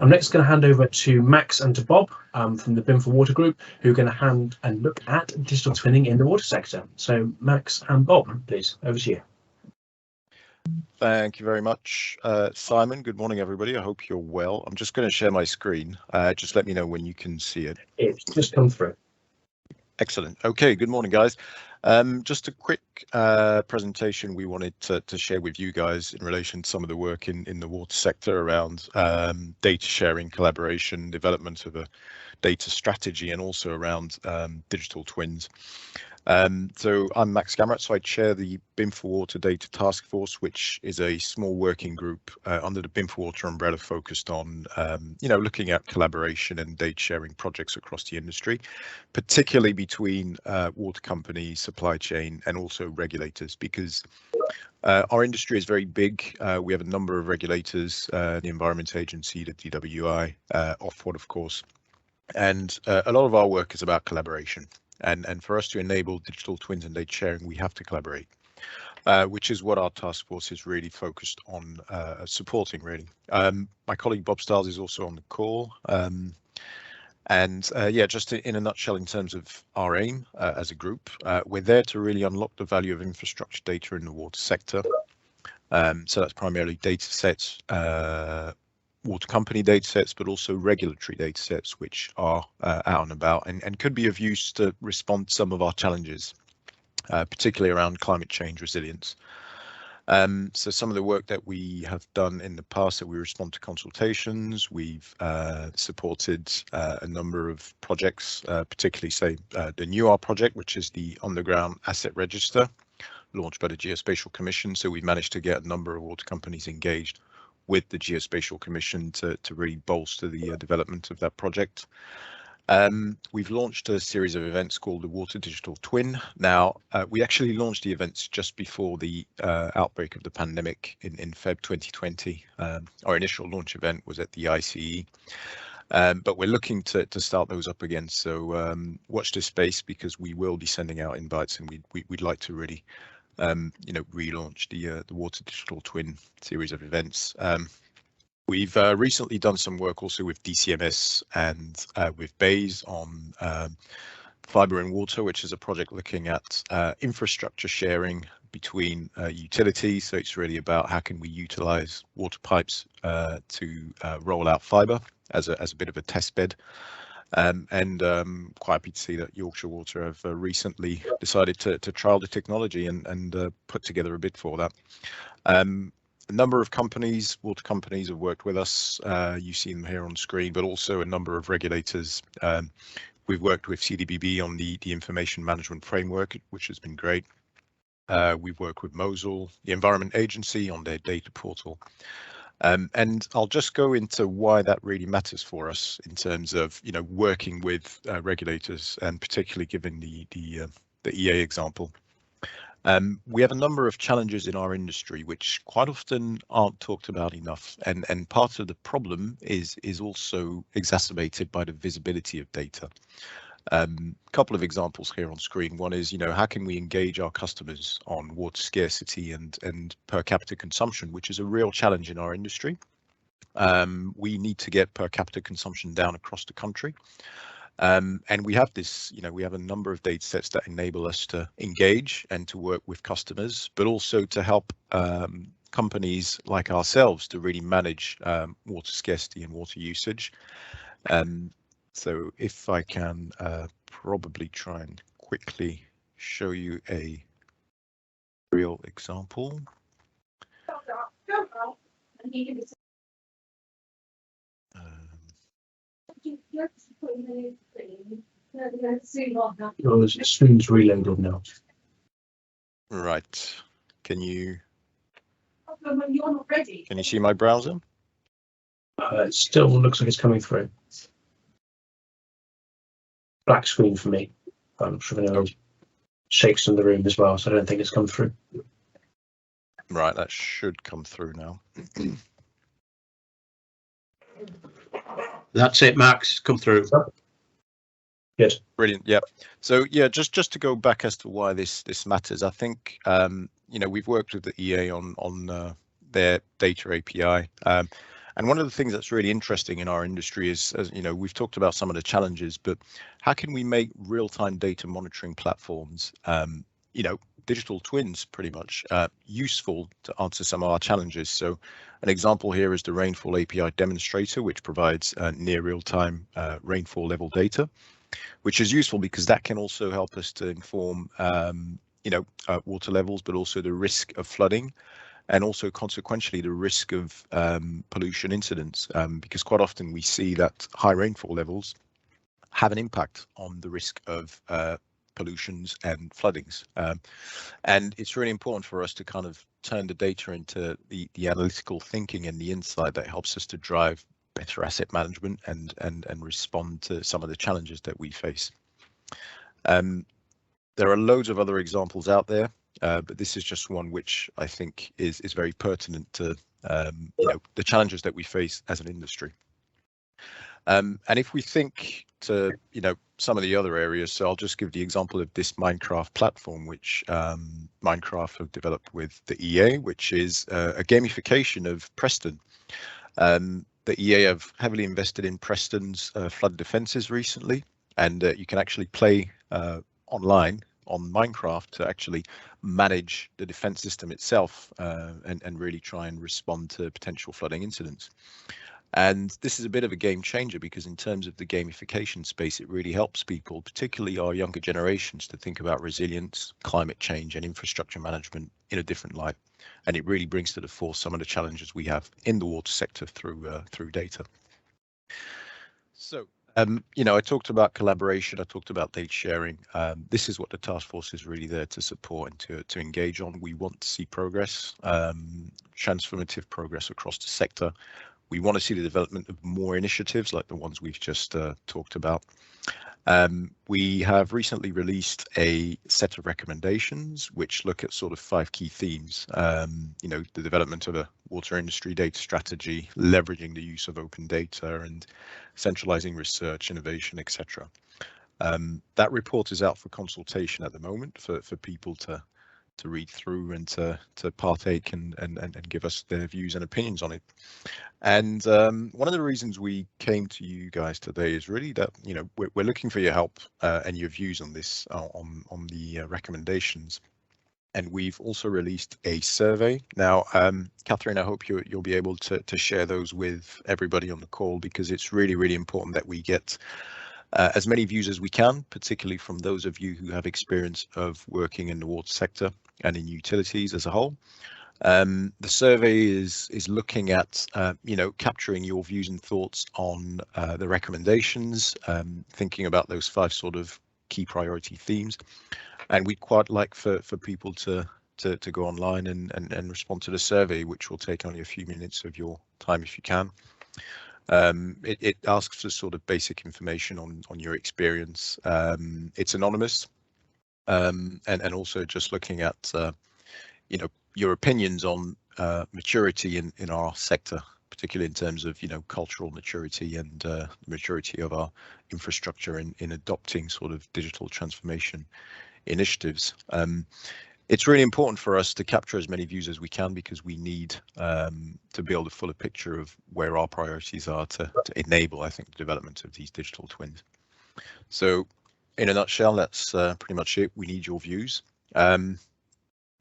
I'm next going to hand over to Max and to Bob from the BIM for Water group, who are going to look at digital twinning in the water sector. So Max and Bob, please, over to you. Thank you very much, Simon. Good morning, everybody. I hope you're well. I'm just going to share my screen. Just let me know when you can see it. It's just come through. Excellent. Okay, good morning, guys. Just a quick presentation we wanted to share with you guys in relation to some of the work in the water sector around data sharing, collaboration, development of a data strategy, and also around digital twins. So I'm Max Gamrat, so I chair the BIM for Water Data Task Force, which is a small working group under the BIM for Water umbrella focused on, looking at collaboration and data sharing projects across the industry, particularly between water companies, supply chain, and also regulators, because our industry is very big. We have a number of regulators, the Environment Agency, the DWI, Ofwat, of course, and a lot of our work is about collaboration. And for us to enable digital twins and data sharing, we have to collaborate, which is what our task force is really focused on supporting, really. My colleague Bob Stiles is also on the call. Just in a nutshell, in terms of our aim as a group, we're there to really unlock the value of infrastructure data in the water sector. So that's primarily data sets, water company data sets, but also regulatory data sets, which are out and about and could be of use to respond to some of our challenges, particularly around climate change resilience. So some of the work that we have done in the past, that we respond to consultations, we've supported a number of projects, particularly say the NUR project, which is the underground asset register launched by the Geospatial Commission. So we've managed to get a number of water companies engaged with the Geospatial Commission to really bolster the development of that project. We've launched a series of events called the Water Digital Twin. Now, we actually launched the events just before the outbreak of the pandemic in Feb 2020. Our initial launch event was at the ICE, but we're looking to start those up again. So watch this space, because we will be sending out invites, and we'd like to really relaunch the Water Digital Twin series of events. We've recently done some work also with DCMS and with BASE on Fibre and Water, which is a project looking at infrastructure sharing between utilities. So it's really about how can we utilize water pipes to roll out fibre as a bit of a test bed. Quite happy to see that Yorkshire Water have recently decided to trial the technology and put together a bid for that. A number of companies, water companies, have worked with us. You see them here on screen, but also a number of regulators. We've worked with CDBB on the information management framework, which has been great. We've worked with Mosul, the Environment Agency, on their data portal. And I'll just go into why that really matters for us in terms of working with regulators, and particularly given the EA example. We have a number of challenges in our industry which quite often aren't talked about enough, and part of the problem is also exacerbated by the visibility of data. A couple of examples here on screen. One is, how can we engage our customers on water scarcity and per capita consumption, which is a real challenge in our industry. We need to get per capita consumption down across the country. And we have this, we have a number of data sets that enable us to engage and to work with customers, but also to help companies like ourselves to really manage water scarcity and water usage. So if I can probably try and quickly show you a real example. Your screen's reloaded now. Right. Can you see my browser? It still looks like it's coming through. Black screen for me. I'm not sure if anyone shakes in the room as well, so I don't think it's come through. Right, that should come through now. That's it, Max. Come through. Good. Brilliant. Yeah. So yeah, just to go back as to why this matters, I think we've worked with the EA on their data API. And one of the things that's really interesting in our industry is, as you know, we've talked about some of the challenges, but how can we make real-time data monitoring platforms, digital twins pretty much, useful to answer some of our challenges? So an example here is the Rainfall API demonstrator, which provides near real-time rainfall level data, which is useful because that can also help us to inform, water levels, but also the risk of flooding, and also consequentially the risk of pollution incidents, because quite often we see that high rainfall levels have an impact on the risk of pollutions and floodings. And it's really important for us to kind of turn the data into the analytical thinking and the insight that helps us to drive better asset management and respond to some of the challenges that we face. There are loads of other examples out there, but this is just one which I think is very pertinent to the challenges that we face as an industry. And if we think to some of the other areas, so I'll just give the example of this Minecraft platform, which Minecraft have developed with the EA, which is a gamification of Preston. The EA have heavily invested in Preston's flood defences recently, and you can actually play online on Minecraft to actually manage the defense system itself and really try and respond to potential flooding incidents. And this is a bit of a game changer because in terms of the gamification space, it really helps people, particularly our younger generations, to think about resilience, climate change and infrastructure management in a different light. And it really brings to the fore some of the challenges we have in the water sector through data. So I talked about collaboration, I talked about data sharing. This is what the task force is really there to support and to engage on. We want to see progress, transformative progress across the sector. We want to see the development of more initiatives like the ones we've just talked about. We have recently released a set of recommendations which look at sort of 5 key themes. The development of a water industry data strategy, leveraging the use of open data and centralizing research, innovation, etc. That report is out for consultation at the moment for people to read through and to partake and give us their views and opinions on it. And one of the reasons we came to you guys today is really that we're looking for your help and your views on this, on the recommendations. And we've also released a survey now. Catherine, I hope you'll be able to share those with everybody on the call, because it's really important that we get as many views as we can, particularly from those of you who have experience of working in the water sector and in utilities as a whole. The survey is looking at capturing your views and thoughts on the recommendations, thinking about those 5 sort of key priority themes, and we'd quite like for people to go online and respond to the survey, which will take only a few minutes of your time if you can. It asks for sort of basic information on your experience. It's anonymous, and also just looking at your opinions on maturity in our sector, particularly in terms of cultural maturity and maturity of our infrastructure in adopting sort of digital transformation initiatives. It's really important for us to capture as many views as we can, because we need to build a fuller picture of where our priorities are to enable, I think, the development of these digital twins. So in a nutshell, that's pretty much it. We need your views.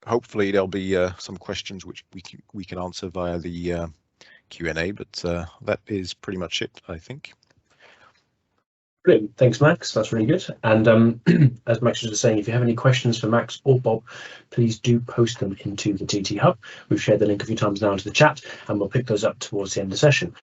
Hopefully there'll be some questions which we can answer via the Q&A, but that is pretty much it, I think. Brilliant. Thanks, Max. That's really good. And as Max was just saying, if you have any questions for Max or Bob, please do post them into the TT Hub. We've shared the link a few times now into the chat, and we'll pick those up towards the end of the session.